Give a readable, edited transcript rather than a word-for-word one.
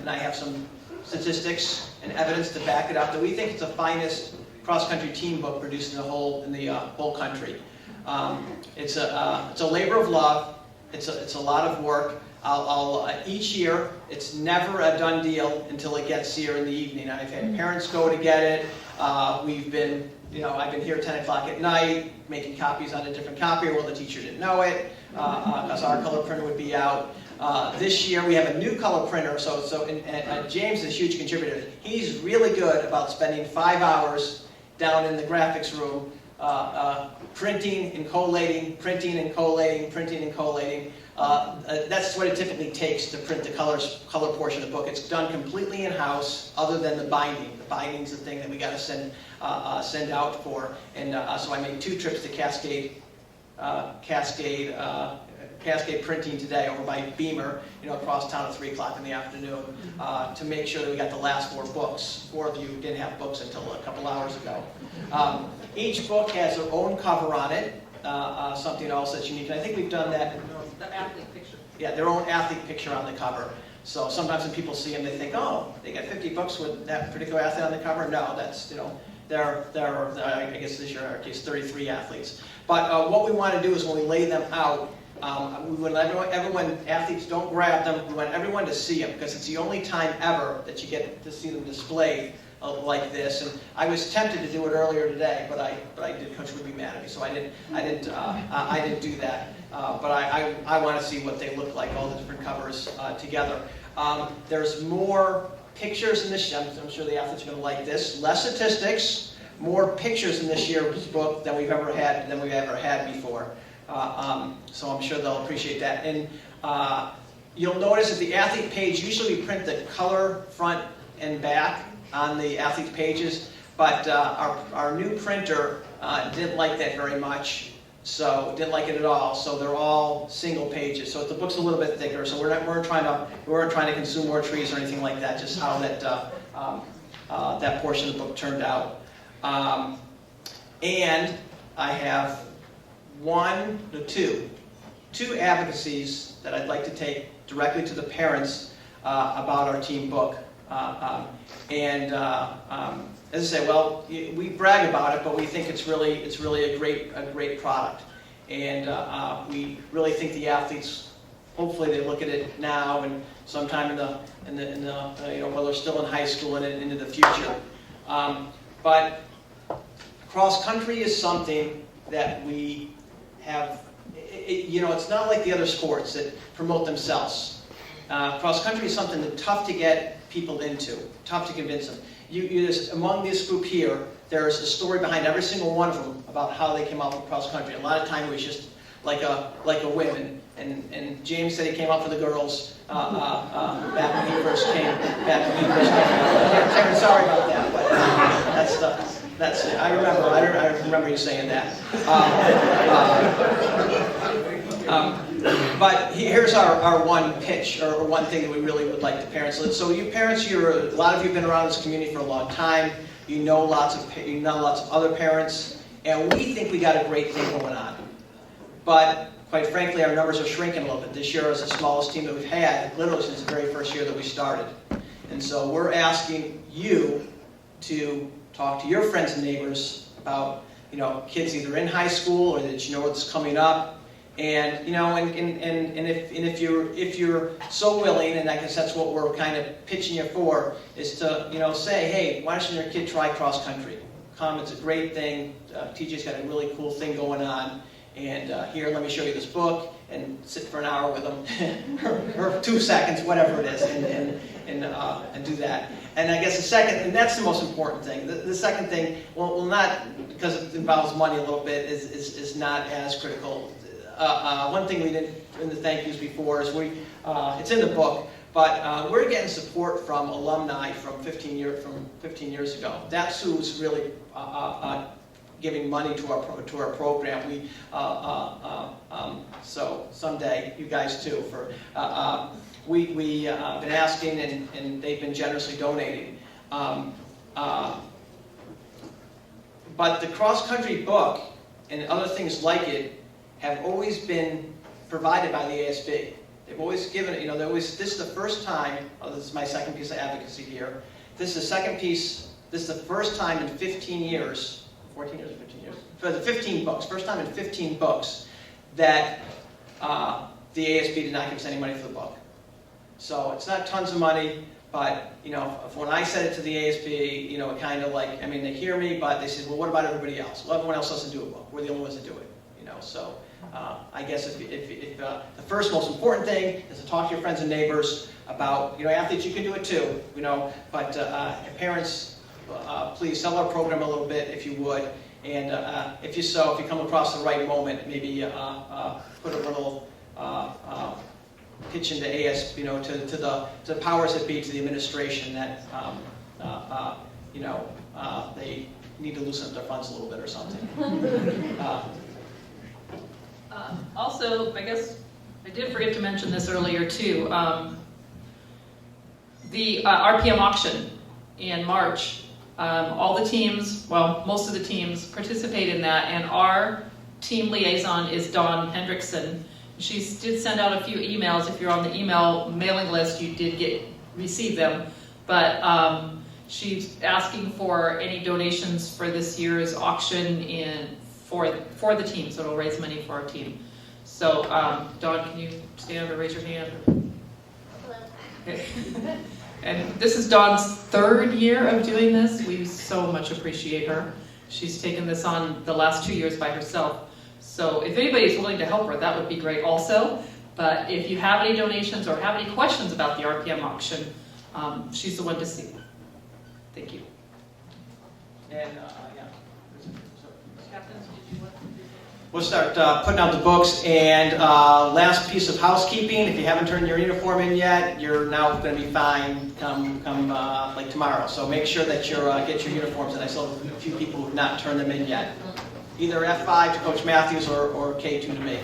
and I have some statistics and evidence to back it up, that we think it's the finest cross-country team book produced in the whole country. It's a labor of love. It's a lot of work. Each year, it's never a done deal until it gets here in the evening. I've had parents go to get it. I've been here 10 o'clock at night making copies on a different copier. Well, the teacher didn't know it because our color printer would be out. This year we have a new color printer, and James is a huge contributor. He's really good about spending 5 hours down in the graphics room printing and collating, printing and collating, printing and collating. That's what it typically takes to print the color portion of the book. It's done completely in-house, other than the binding. The binding's the thing that we got to send out for. And so I made 2 trips to Cascade Printing today over by Beamer, across town at 3 o'clock in the afternoon, to make sure that we got the last 4 books. 4 of you didn't have books until a couple hours ago. Each book has their own cover on it, something else that's unique. And I think we've done that. The athlete picture. Yeah, their own athlete picture on the cover. So sometimes when people see them, they think, oh, they got 50 books with that particular athlete on the cover. No, that's, there are, I guess this year, in our case, 33 athletes. But what we want to do is when we lay them out, we want everyone, athletes don't grab them, we want everyone to see them, because it's the only time ever that you get to see them displayed like this. And I was tempted to do it earlier today, but I did. Coach would be mad at me, so I didn't do that. But I want to see what they look like, all the different covers together. There's more pictures in this. I'm sure the athletes are going to like this. Less statistics, more pictures in this year's book than we've ever had before. So I'm sure they'll appreciate that. And you'll notice at the athlete page, usually we print the color front and back on the athlete pages, but our new printer didn't like that very much. So didn't like it at all. So they're all single pages. So the book's a little bit thicker. So we weren't trying to consume more trees or anything like that. Just how that portion of the book turned out. And I have two advocacies that I'd like to take directly to the parents about our team book. As I say, well, we brag about it, but we think it's really a great product, and we really think the athletes, hopefully, they look at it now and sometime in the while they're still in high school and into the future. But cross country is something that we have. It's not like the other sports that promote themselves. Cross country is something that's tough to get people into, tough to convince them. Among this group here, there's a story behind every single one of them about how they came out with cross country. A lot of time it was just like a whim, and James said he came out for the girls back when he first came. Terry, sorry about that, but that's it. I remember you saying that. But here's our one pitch, or one thing that we really would like the parents. So you parents, a lot of you have been around this community for a long time. You know lots of other parents, and we think we got a great thing going on. But quite frankly, our numbers are shrinking a little bit. This year is the smallest team that we've had, literally since the very first year that we started. And so we're asking you to talk to your friends and neighbors about, kids either in high school or that what's coming up. And if you're so willing, and I guess that's what we're kind of pitching you for, is to say, hey, why don't your kid try cross country? Come, it's a great thing. TJ's got a really cool thing going on, and here, let me show you this book, and sit for an hour with them, or 2 seconds, whatever it is, and do that. And I guess the second, and that's the most important thing. The second thing, well, not because it involves money a little bit, is not as critical. One thing we did in the thank yous before is it's in the book, but we're getting support from alumni from 15 years ago. That's who's really giving money to our program. So someday you guys too. We've been asking, and they've been generously donating. But the cross country book and other things like it have always been provided by the ASB. They've always given it, this is the first time, this is my second piece of advocacy here. This is the second piece, this is the first time in 15 years, 14 years or 15 years? For the 15 books, first time in 15 books that the ASB did not give us any money for the book. So it's not tons of money, but when I said it to the ASB, it kind of like, they hear me, but they said, well, what about everybody else? Well, everyone else doesn't do a book. We're the only ones that do it. So I guess if the first most important thing is to talk to your friends and neighbors about, athletes, you can do it too, but parents, please sell our program a little bit if you would, and if you come across the right moment, maybe put a little pitch into ASB, to the powers that be, to the administration that they need to loosen up their funds a little bit or something. Also, I guess I did forget to mention this earlier too. The RPM auction in March, all the teams, well, most of the teams participate in that, and our team liaison is Dawn Hendrickson. She did send out a few emails. If you're on the email mailing list, you did receive them, but she's asking for any donations for this year's auction for the team, so it'll raise money for our team. So, Dawn, can you stand or raise your hand? Okay. And this is Dawn's 3rd year of doing this. We so much appreciate her. She's taken this on the last 2 years by herself. So if anybody is willing to help her, that would be great also. But if you have any donations or have any questions about the RPM auction, she's the one to see. Thank you. And Captains, did you want to do that? we'll start putting out the books. And last piece of housekeeping: if you haven't turned your uniform in yet, you're now going to be fine come like tomorrow. So make sure that you get your uniforms. And I still have a few people who have not turned them in yet. Either F5 to Coach Matthews or K2 to me.